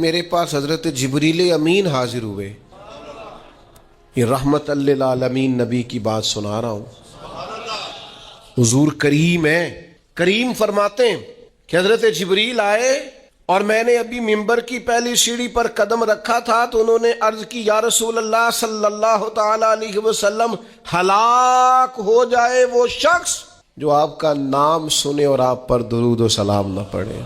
میرے پاس حضرت جبریل امین حاضر ہوئے. یہ رحمت للعالمین نبی کی بات سنا رہا ہوں. حضور کریم ہیں. کریم فرماتے ہیں کہ حضرت جبریل آئے اور میں نے ابھی ممبر کی پہلی سیڑھی پر قدم رکھا تھا تو انہوں نے عرض کی یا رسول اللہ صلی اللہ تعالی علیہ وسلم ہلاک ہو جائے وہ شخص جو آپ کا نام سنے اور آپ پر درود و سلام نہ پڑھے.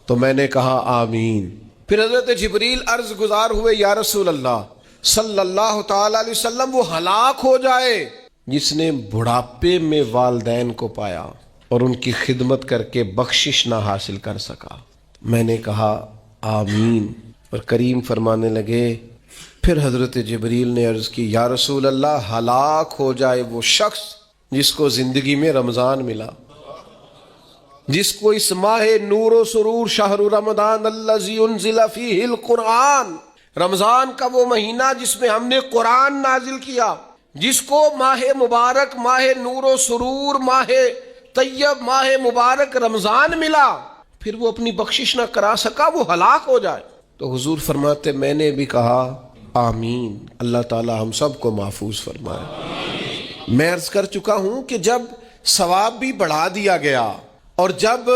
تو میں نے کہا آمین. پھر حضرت جبریل عرض گزار ہوئے یا رسول اللہ صلی اللہ تعالی علیہ وسلم وہ ہلاک ہو جائے جس نے بڑھاپے میں والدین کو پایا اور ان کی خدمت کر کے بخشش نہ حاصل کر سکا. میں نے کہا آمین. اور کریم فرمانے لگے پھر حضرت جبریل نے عرض کی یا رسول اللہ ہلاک ہو جائے وہ شخص جس کو زندگی میں رمضان ملا، جس کو اس ماہ نور و سرور شہر رمضان الذی انزل فیہ القرآن، رمضان کا وہ مہینہ جس میں ہم نے قرآن نازل کیا، جس کو ماہ مبارک، ماہ نور و سرور، ماہ طیب، ماہ مبارک رمضان ملا، پھر وہ اپنی بخشش نہ کرا سکا، وہ ہلاک ہو جائے. تو حضور فرماتے میں نے بھی کہا آمین. اللہ تعالی ہم سب کو محفوظ فرمائے. میں عرض کر چکا ہوں کہ جب ثواب بھی بڑھا دیا گیا اور جب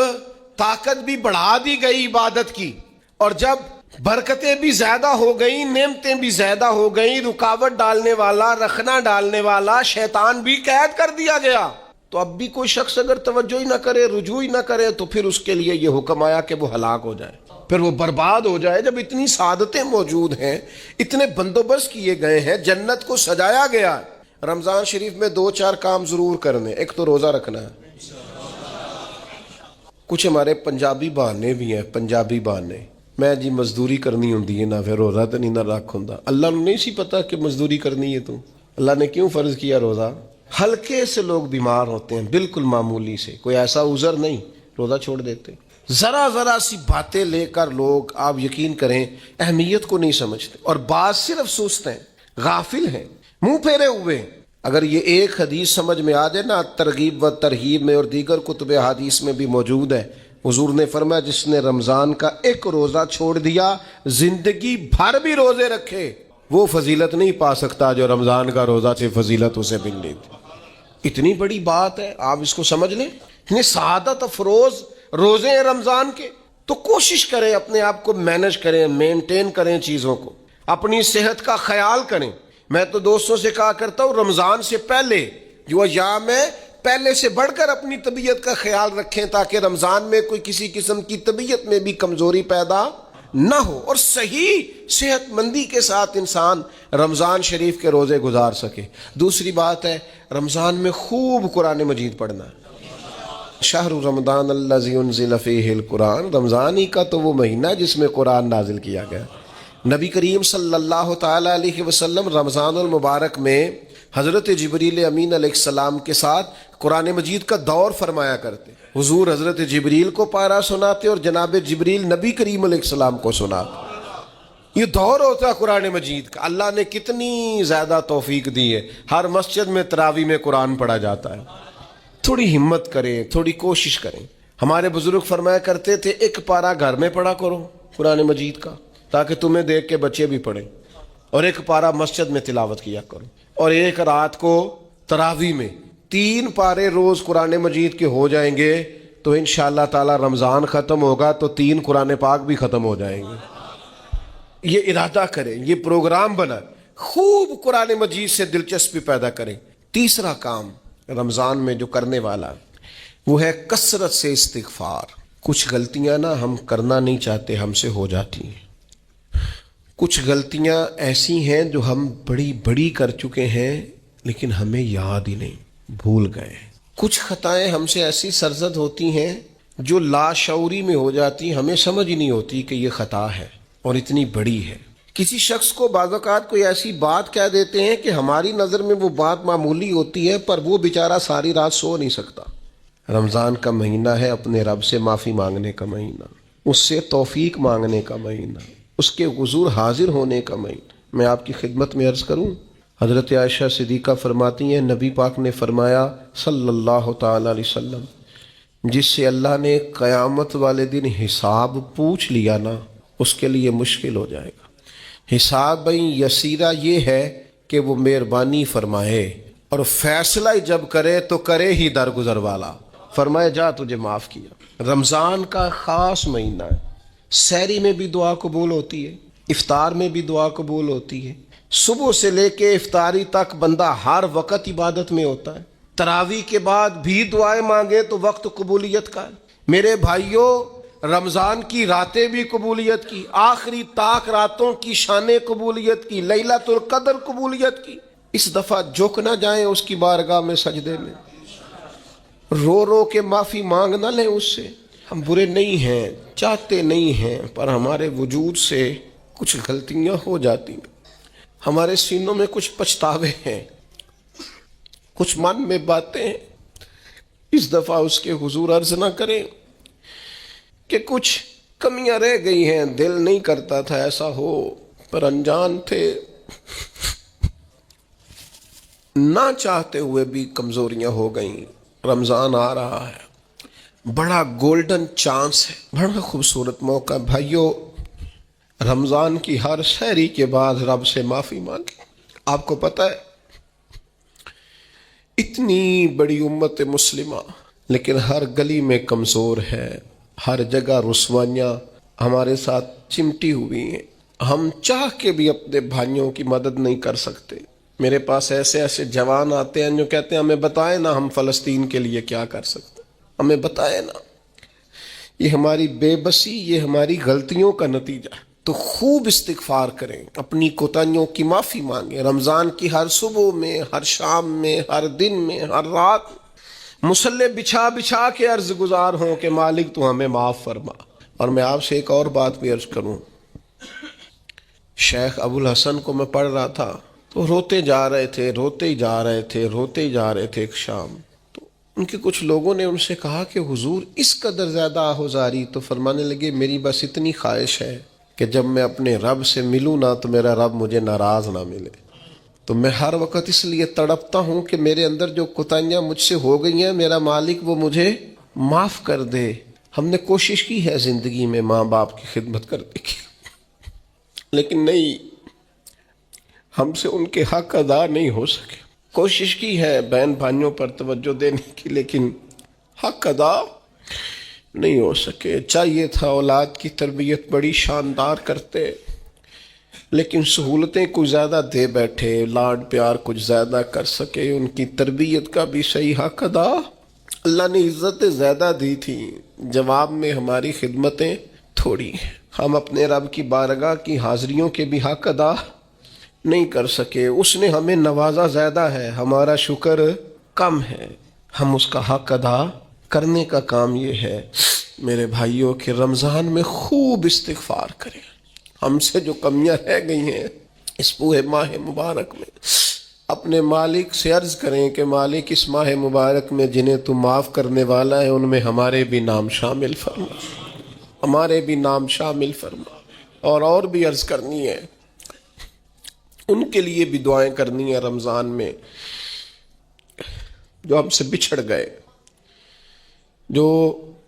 طاقت بھی بڑھا دی گئی عبادت کی اور جب برکتیں بھی زیادہ ہو گئیں، نعمتیں بھی زیادہ ہو گئیں، رکاوٹ ڈالنے والا، رخنا ڈالنے والا شیطان بھی قید کر دیا گیا، تو اب بھی کوئی شخص اگر توجہ ہی نہ کرے، رجوع ہی نہ کرے، تو پھر اس کے لیے یہ حکم آیا کہ وہ ہلاک ہو جائے، پھر وہ برباد ہو جائے. جب اتنی سعادتیں موجود ہیں، اتنے بندوبست کیے گئے ہیں، جنت کو سجایا گیا ہے. رمضان شریف میں 2-4 کام ضرور کرنے. ایک تو روزہ رکھنا ہے. کچھ ہمارے پنجابی بہانے بھی ہیں، پنجابی بہانے، میں جی مزدوری کرنی ہوں ہے نہ، پھر روزہ تو نہیں نہ رکھ ہوں. اللہ نے نہیں سی پتا کہ مزدوری کرنی ہے. تو اللہ نے کیوں فرض کیا روزہ؟ ہلکے سے لوگ بیمار ہوتے ہیں، بالکل معمولی سے، کوئی ایسا عذر نہیں، روزہ چھوڑ دیتے. ذرا سی باتیں لے کر لوگ، آپ یقین کریں، اہمیت کو نہیں سمجھتے اور بعض صرف سست ہیں، غافل ہیں، منہ پھیرے ہوئے. اگر یہ ایک حدیث سمجھ میں آ جائے نا، ترغیب و ترہیب میں اور دیگر کتب حدیث میں بھی موجود ہے، حضور نے فرمایا جس نے رمضان کا ایک روزہ چھوڑ دیا، زندگی بھر بھی روزے رکھے، وہ فضیلت نہیں پا سکتا جو رمضان کا روزہ سے فضیلت اسے ملنی تھی. اتنی بڑی بات ہے، آپ اس کو سمجھ لیں. اتنے سعادت افروز روزے ہیں رمضان کے. تو کوشش کریں اپنے آپ کو مینج کریں، مینٹین کریں چیزوں کو، اپنی صحت کا خیال کریں. میں تو دوستوں سے کہا کرتا ہوں رمضان سے پہلے جو ایام ہے پہلے سے بڑھ کر اپنی طبیعت کا خیال رکھیں تاکہ رمضان میں کوئی کسی قسم کی طبیعت میں بھی کمزوری پیدا نہ ہو اور صحیح صحت مندی کے ساتھ انسان رمضان شریف کے روزے گزار سکے. دوسری بات ہے رمضان میں خوب قرآن مجید پڑھنا ہے. شہر رمضان الذی انزل فیہ القرآن، رمضان ہی کا تو وہ مہینہ جس میں قرآن نازل کیا گیا. نبی کریم صلی اللہ تعالی علیہ وسلم رمضان المبارک میں حضرت جبریل امین علیہ السلام کے ساتھ قرآن مجید کا دور فرمایا کرتے. حضور حضرت جبریل کو پارا سناتے اور جناب جبریل نبی کریم علیہ السلام کو سناتے. یہ دور ہوتا ہے قرآن مجید کا. اللہ نے کتنی زیادہ توفیق دی ہے، ہر مسجد میں تراویح میں قرآن پڑھا جاتا ہے. تھوڑی ہمت کریں، تھوڑی کوشش کریں. ہمارے بزرگ فرمایا کرتے تھے ایک پارا گھر میں پڑھا کرو قرآن مجید کا تاکہ تمہیں دیکھ کے بچے بھی پڑھیں، اور ایک پارا مسجد میں تلاوت کیا کرو، اور ایک رات کو تراویح میں 3 پارے روز قرآن مجید کے ہو جائیں گے تو انشاءاللہ تعالی رمضان ختم ہوگا تو 3 قرآن پاک بھی ختم ہو جائیں گے. یہ ارادہ کریں، یہ پروگرام بنائیں، خوب قرآن مجید سے دلچسپی پیدا کریں. تیسرا کام رمضان میں جو کرنے والا وہ ہے کثرت سے استغفار. کچھ غلطیاں نا ہم کرنا نہیں چاہتے، ہم سے ہو جاتی ہیں. کچھ غلطیاں ایسی ہیں جو ہم بڑی کر چکے ہیں لیکن ہمیں یاد ہی نہیں، بھول گئے. کچھ خطائیں ہم سے ایسی سرزد ہوتی ہیں جو لاشعوری میں ہو جاتی، ہمیں سمجھ ہی نہیں ہوتی کہ یہ خطا ہے اور اتنی بڑی ہے. کسی شخص کو بعض اوقات کوئی ایسی بات کہہ دیتے ہیں کہ ہماری نظر میں وہ بات معمولی ہوتی ہے پر وہ بیچارہ ساری رات سو نہیں سکتا. رمضان کا مہینہ ہے اپنے رب سے معافی مانگنے کا مہینہ، اس سے توفیق مانگنے کا مہینہ، اس کے حضور حاضر ہونے کا مہینہ. میں آپ کی خدمت میں عرض کروں، حضرت عائشہ صدیقہ فرماتی ہیں نبی پاک نے فرمایا صلی اللہ تعالی علیہ وسلم جس سے اللہ نے قیامت والے دن حساب پوچھ لیا نا اس کے لیے مشکل ہو جائے گا۔ حساب یسیرہ یہ ہے کہ وہ مہربانی فرمائے اور فیصلہ جب کرے تو کرے ہی درگزر والا، فرمائے جا تجھے معاف کیا۔ رمضان کا خاص مہینہ ہے، سحری میں بھی دعا قبول ہوتی ہے، افطار میں بھی دعا قبول ہوتی ہے، صبح سے لے کے افطاری تک بندہ ہر وقت عبادت میں ہوتا ہے۔ تراویح کے بعد بھی دعائیں مانگے تو وقت قبولیت کا ہے۔ میرے بھائیوں، رمضان کی راتیں بھی قبولیت کی، آخری طاق راتوں کی شان قبولیت کی، لیلۃ القدر قبولیت کی۔ اس دفعہ جھک نہ جائیں اس کی بارگاہ میں سجدے میں، رو رو کے معافی مانگ نہ لیں اس سے۔ ہم برے نہیں ہیں، چاہتے نہیں ہیں، پر ہمارے وجود سے کچھ غلطیاں ہو جاتی ہیں، ہمارے سینوں میں کچھ پچھتاوے ہیں، کچھ من میں باتیں ہیں۔ اس دفعہ اس کے حضور عرض نہ کریں کہ کچھ کمیاں رہ گئی ہیں، دل نہیں کرتا تھا ایسا ہو، پر انجان تھے، نہ چاہتے ہوئے بھی کمزوریاں ہو گئیں۔ رمضان آ رہا ہے، بڑا گولڈن چانس ہے، بڑا خوبصورت موقع۔ بھائیو، رمضان کی ہر سحری کے بعد رب سے معافی مانگے۔ آپ کو پتہ ہے اتنی بڑی امت مسلمہ لیکن ہر گلی میں کمزور ہے، ہر جگہ رسوائیاں ہمارے ساتھ چمٹی ہوئی ہیں، ہم چاہ کے بھی اپنے بھائیوں کی مدد نہیں کر سکتے۔ میرے پاس ایسے ایسے جوان آتے ہیں جو کہتے ہیں ہمیں بتائیں نا ہم فلسطین کے لیے کیا کر سکتے، ہمیں بتائیں نا۔ یہ ہماری بے بسی، یہ ہماری غلطیوں کا نتیجہ ہے۔ تو خوب استغفار کریں، اپنی کوتاہیوں کی معافی مانگیں۔ رمضان کی ہر صبح میں، ہر شام میں، ہر دن میں، ہر رات مصلی بچھا بچھا کے عرض گزار ہوں کہ مالک تو ہمیں معاف فرما۔ اور میں آپ سے ایک اور بات بھی عرض کروں، شیخ ابو الحسن کو میں پڑھ رہا تھا تو روتے جا رہے تھے، روتے ہی جا رہے تھے، روتے ہی جا رہے تھے۔ ایک شام تو ان کے کچھ لوگوں نے ان سے کہا کہ حضور اس قدر زیادہ آہوزاری، تو فرمانے لگے میری بس اتنی خواہش ہے کہ جب میں اپنے رب سے ملوں نا تو میرا رب مجھے ناراض نہ ملے۔ تو میں ہر وقت اس لیے تڑپتا ہوں کہ میرے اندر جو کوتاہیاں مجھ سے ہو گئی ہیں، میرا مالک وہ مجھے معاف کر دے۔ ہم نے کوشش کی ہے زندگی میں ماں باپ کی خدمت کرنے کی، لیکن نہیں، ہم سے ان کے حق ادا نہیں ہو سکے۔ کوشش کی ہے بہن بھائیوں پر توجہ دینے کی، لیکن حق ادا نہیں ہو سکے۔ چاہیے تھا اولاد کی تربیت بڑی شاندار کرتے، لیکن سہولتیں کچھ زیادہ دے بیٹھے، لاڈ پیار کچھ زیادہ کر سکے، ان کی تربیت کا بھی صحیح حق ادا۔ اللہ نے عزتیں زیادہ دی تھی، جواب میں ہماری خدمتیں تھوڑی ہیں۔ ہم اپنے رب کی بارگاہ کی حاضریوں کے بھی حق ادا نہیں کر سکے۔ اس نے ہمیں نوازا زیادہ ہے، ہمارا شکر کم ہے، ہم اس کا حق ادا کرنے کا کام یہ ہے میرے بھائیوں کہ رمضان میں خوب استغفار کریں۔ ہم سے جو کمیاں رہ گئی ہیں اس پورے ماہ مبارک میں، اپنے مالک سے عرض کریں کہ مالک اس ماہ مبارک میں جنہیں تو معاف کرنے والا ہے ان میں ہمارے بھی نام شامل فرما، ہمارے بھی نام شامل فرما۔ اور بھی عرض کرنی ہے، ان کے لیے بھی دعائیں کرنی ہے رمضان میں جو ہم سے بچھڑ گئے، جو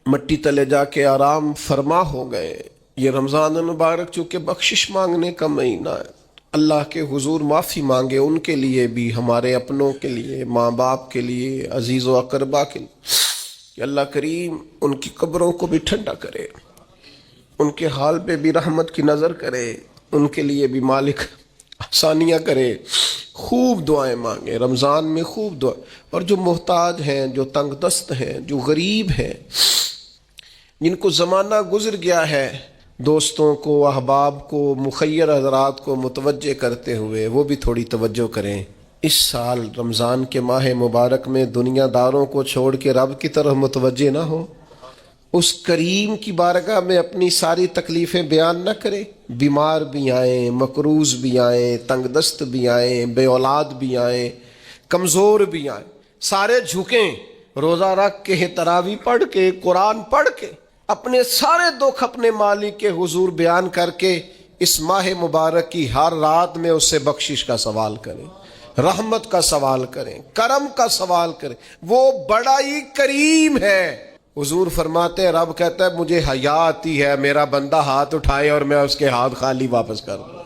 مٹی تلے جا کے آرام فرما ہو گئے۔ یہ رمضان المبارک چونکہ بخشش مانگنے کا مہینہ ہے، اللہ کے حضور معافی مانگے ان کے لیے بھی، ہمارے اپنوں کے لیے، ماں باپ کے لیے، عزیز و اقربا کے لیے، کہ اللہ کریم ان کی قبروں کو بھی ٹھنڈا کرے، ان کے حال پہ بھی رحمت کی نظر کرے، ان کے لیے بھی مالک آسانیاں کرے۔ خوب دعائیں مانگے رمضان میں، خوب دعا۔ اور جو محتاج ہیں، جو تنگ دست ہیں، جو غریب ہیں، جن کو زمانہ گزر گیا ہے، دوستوں کو، احباب کو، مخیر حضرات کو متوجہ کرتے ہوئے وہ بھی تھوڑی توجہ کریں۔ اس سال رمضان کے ماہ مبارک میں دنیا داروں کو چھوڑ کے رب کی طرف متوجہ نہ ہو، اس کریم کی بارگاہ میں اپنی ساری تکلیفیں بیان نہ کرے۔ بیمار بھی آئیں، مقروض بھی آئیں، تنگ دست بھی آئیں، بے اولاد بھی آئیں، کمزور بھی آئیں، سارے جھکیں، روزہ رکھ کے، تراویح پڑھ کے، قرآن پڑھ کے، اپنے سارے دکھ اپنے مالک کے حضور بیان کر کے اس ماہ مبارک کی ہر رات میں اس سے بخشش کا سوال کریں، رحمت کا سوال کریں، کرم کا سوال کریں۔ وہ بڑا ہی کریم ہے، حضور فرماتے ہیں رب کہتا ہے مجھے حیا آتی ہے میرا بندہ ہاتھ اٹھائے اور میں اس کے ہاتھ خالی واپس کر دوں،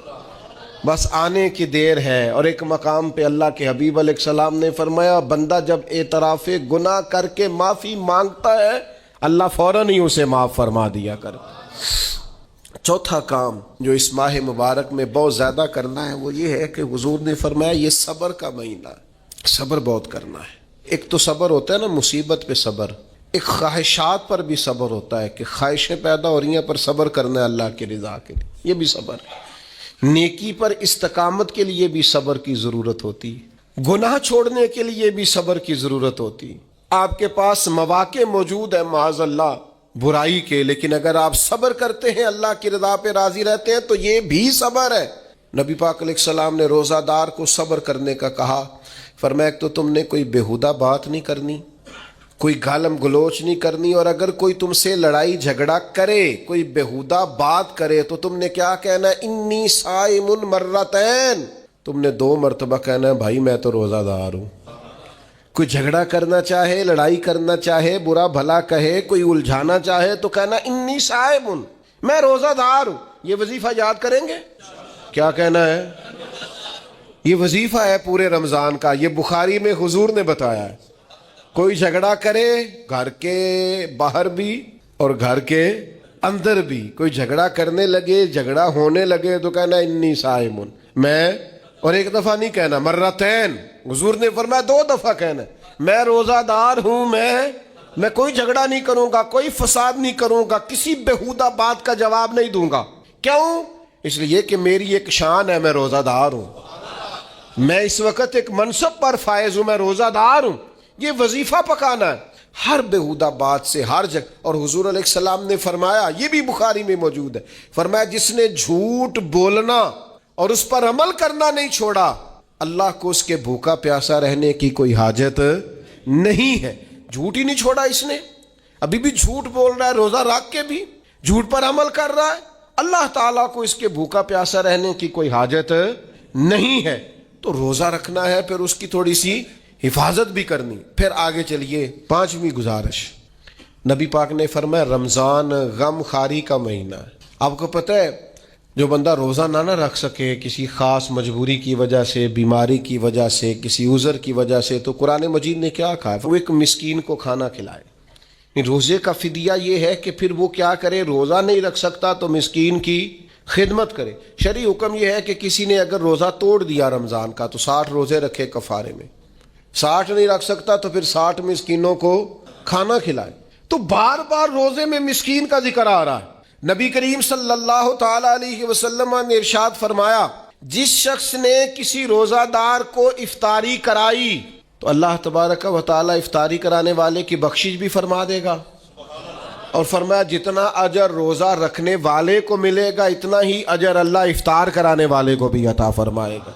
بس آنے کی دیر ہے۔ اور ایک مقام پہ اللہ کے حبیب علیہ السلام نے فرمایا بندہ جب اعتراف گناہ کر کے معافی مانگتا ہے اللہ فوراً ہی اسے معاف فرما دیا کر۔ چوتھا کام جو اس ماہ مبارک میں بہت زیادہ کرنا ہے وہ یہ ہے کہ حضور نے فرمایا یہ صبر کا مہینہ ہے، صبر بہت کرنا ہے۔ ایک تو صبر ہوتا ہے نا مصیبت پہ صبر، ایک خواہشات پر بھی صبر ہوتا ہے کہ خواہشیں پیدا ہو رہی ہیں پر صبر کرنا ہے اللہ کی رضا کے لیے، یہ بھی صبر ہے۔ نیکی پر استقامت کے لیے بھی صبر کی ضرورت ہوتی، گناہ چھوڑنے کے لیے بھی صبر کی ضرورت ہوتی۔ آپ کے پاس مواقع موجود ہے معاذ اللہ برائی کے، لیکن اگر آپ صبر کرتے ہیں اللہ کی رضا پہ راضی رہتے ہیں تو یہ بھی صبر ہے۔ نبی پاک علیہ السلام نے روزہ دار کو صبر کرنے کا کہا، فرمایا کہ تو تم نے کوئی بیہودہ بات نہیں کرنی، کوئی گالم گلوچ نہیں کرنی، اور اگر کوئی تم سے لڑائی جھگڑا کرے کوئی بیہودہ بات کرے تو تم نے کیا کہنا ہے؟ انی صائم مرتین، تم نے 2 مرتبہ کہنا ہے بھائی میں تو روزہ دار ہوں۔ کوئی جھگڑا کرنا چاہے، لڑائی کرنا چاہے، برا بھلا کہے، کوئی الجھانا چاہے تو کہنا انی صائم، میں روزہ دار ہوں۔ یہ وظیفہ یاد کریں گے؟ کیا کہنا ہے؟ یہ وظیفہ ہے پورے رمضان کا، یہ بخاری میں حضور نے بتایا ہے۔ کوئی جھگڑا کرے گھر کے باہر بھی اور گھر کے اندر بھی، کوئی جھگڑا کرنے لگے، جھگڑا ہونے لگے تو کہنا انی صائم، میں، اور ایک دفعہ نہیں کہنا مرتین، حضور نے فرمایا 2 دفعہ کہنا میں روزہ دار ہوں، میں کوئی جھگڑا نہیں کروں گا، کوئی فساد نہیں کروں گا، کسی بیہودہ بات کا جواب نہیں دوں گا۔ کیوں؟ اس لیے کہ میری ایک شان ہے، میں روزہ دار ہوں، میں اس وقت ایک منصب پر فائز ہوں، میں روزہ دار ہوں۔ یہ وظیفہ پکانا ہے ہر بیہودہ بات سے، ہر جگہ۔ اور حضور علیہ السلام نے فرمایا، یہ بھی بخاری میں موجود ہے، فرمایا جس نے جھوٹ بولنا اور اس پر عمل کرنا نہیں چھوڑا اللہ کو اس کے بھوکا پیاسا رہنے کی کوئی حاجت نہیں ہے۔ جھوٹ ہی نہیں چھوڑا اس نے، ابھی بھی جھوٹ بول رہا ہے، روزہ رکھ کے بھی جھوٹ پر عمل کر رہا ہے، اللہ تعالیٰ کو اس کے بھوکا پیاسا رہنے کی کوئی حاجت نہیں ہے۔ تو روزہ رکھنا ہے، پھر اس کی تھوڑی سی حفاظت بھی کرنی۔ پھر آگے چلیے، 5ویں گزارش، نبی پاک نے فرمایا رمضان غم خاری کا مہینہ ہے۔ آپ کو پتہ ہے جو بندہ روزہ نہ رکھ سکے کسی خاص مجبوری کی وجہ سے، بیماری کی وجہ سے، کسی عذر کی وجہ سے، تو قرآن مجید نے کیا کہا؟ وہ ایک مسکین کو کھانا کھلائے۔ روزے کا فدیہ یہ ہے کہ پھر وہ کیا کرے؟ روزہ نہیں رکھ سکتا تو مسکین کی خدمت کرے۔ شرعی حکم یہ ہے کہ کسی نے اگر روزہ توڑ دیا رمضان کا تو 60 روزے رکھے کفارے میں، 60 نہیں رکھ سکتا تو پھر 60 مسکینوں کو کھانا کھلائے۔ تو بار بار روزے میں مسکین کا ذکر آ رہا ہے۔ نبی کریم صلی اللہ تعالی علیہ وسلم نے ارشاد فرمایا جس شخص نے کسی روزہ دار کو افطاری کرائی تو اللہ تبارک و تعالی افطاری کرانے والے کی بخشش بھی فرما دے گا، اور فرمایا جتنا اجر روزہ رکھنے والے کو ملے گا اتنا ہی اجر اللہ افطار کرانے والے کو بھی عطا فرمائے گا۔